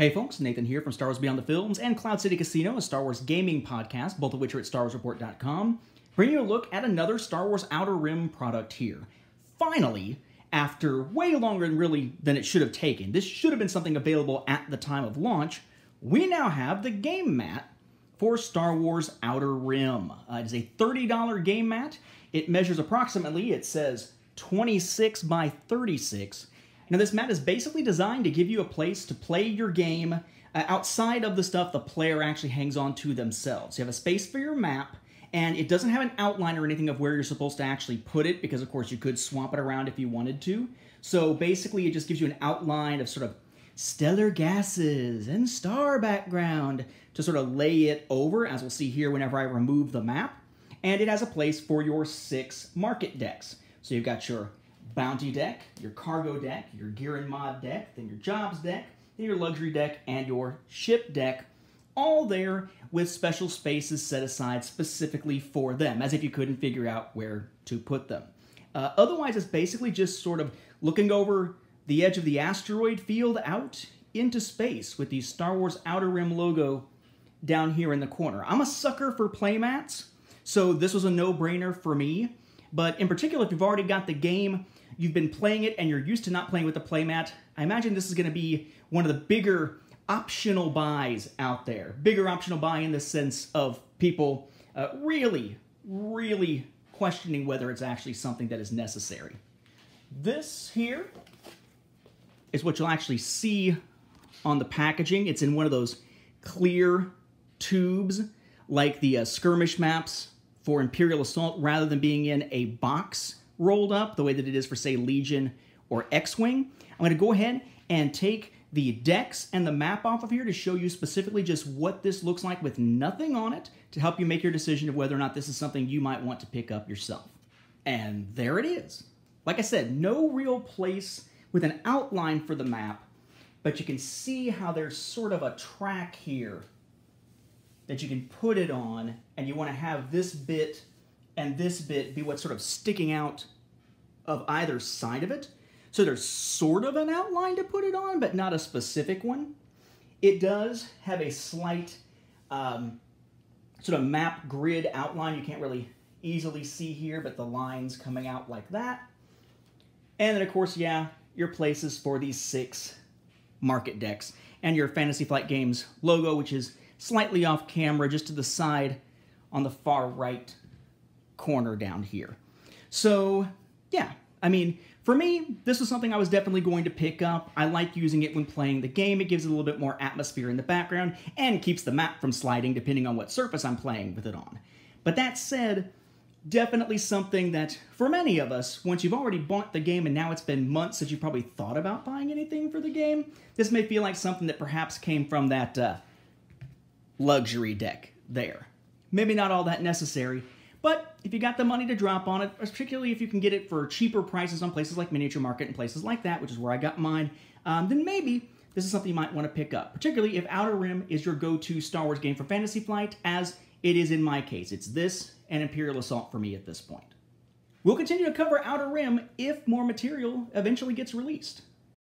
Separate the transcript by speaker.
Speaker 1: Hey folks, Nathan here from Star Wars Beyond the Films and Cloud City Casino, a Star Wars gaming podcast, both of which are at StarWarsReport.com, bringing you a look at another Star Wars Outer Rim product here. Finally, after way longer than it should have taken, this should have been something available at the time of launch, we now have the game mat for Star Wars Outer Rim. It is a $30 game mat. It measures approximately, it says, 26 by 36. Now, this mat is basically designed to give you a place to play your game outside of the stuff the player actually hangs on to themselves. You have a space for your map, and it doesn't have an outline or anything of where you're supposed to actually put it, because, of course, you could swap it around if you wanted to. So, basically, it just gives you an outline of sort of stellar gases and star background to sort of lay it over, as we'll see here whenever I remove the map. And it has a place for your 6 market decks. So, you've got your Bounty deck, your Cargo deck, your Gear and Mod deck, then your Jobs deck, then your Luxury deck, and your Ship deck, all there with special spaces set aside specifically for them, as if you couldn't figure out where to put them. Otherwise, it's basically just sort of looking over the edge of the asteroid field out into space with the Star Wars Outer Rim logo down here in the corner. I'm a sucker for playmats, so this was a no-brainer for me. But in particular, if you've already got the game, you've been playing it, and you're used to not playing with the playmat, I imagine this is going to be one of the bigger optional buys out there. Bigger optional buy in the sense of people really questioning whether it's actually something that is necessary. This here is what you'll actually see on the packaging. It's in one of those clear tubes, like the skirmish maps for Imperial Assault, rather than being in a box rolled up the way that it is for, say, Legion or X-Wing. I'm going to go ahead and take the decks and the map off of here to show you specifically just what this looks like with nothing on it, to help you make your decision of whether or not this is something you might want to pick up yourself. And there it is. Like I said, no real place with an outline for the map, but you can see how there's sort of a track here that you can put it on, and you want to have this bit and this bit be what's sort of sticking out of either side of it. So there's sort of an outline to put it on, but not a specific one. It does have a slight sort of map grid outline. You can't really easily see here, but the lines coming out like that. And then, of course, yeah, your places for these 6 market decks, and your Fantasy Flight Games logo, which is slightly off camera, just to the side on the far right corner down here. So, yeah, I mean, for me, this was something I was definitely going to pick up. I like using it when playing the game. It gives it a little bit more atmosphere in the background and keeps the map from sliding depending on what surface I'm playing with it on. But that said, definitely something that, for many of us, once you've already bought the game and now it's been months since you probably thought about buying anything for the game, this may feel like something that perhaps came from that luxury deck there. Maybe not all that necessary, but if you got the money to drop on it, particularly if you can get it for cheaper prices on places like Miniature Market and places like that, which is where I got mine, then maybe this is something you might want to pick up, particularly if Outer Rim is your go-to Star Wars game for Fantasy Flight, as it is in my case. It's this and Imperial Assault for me at this point. We'll continue to cover Outer Rim if more material eventually gets released.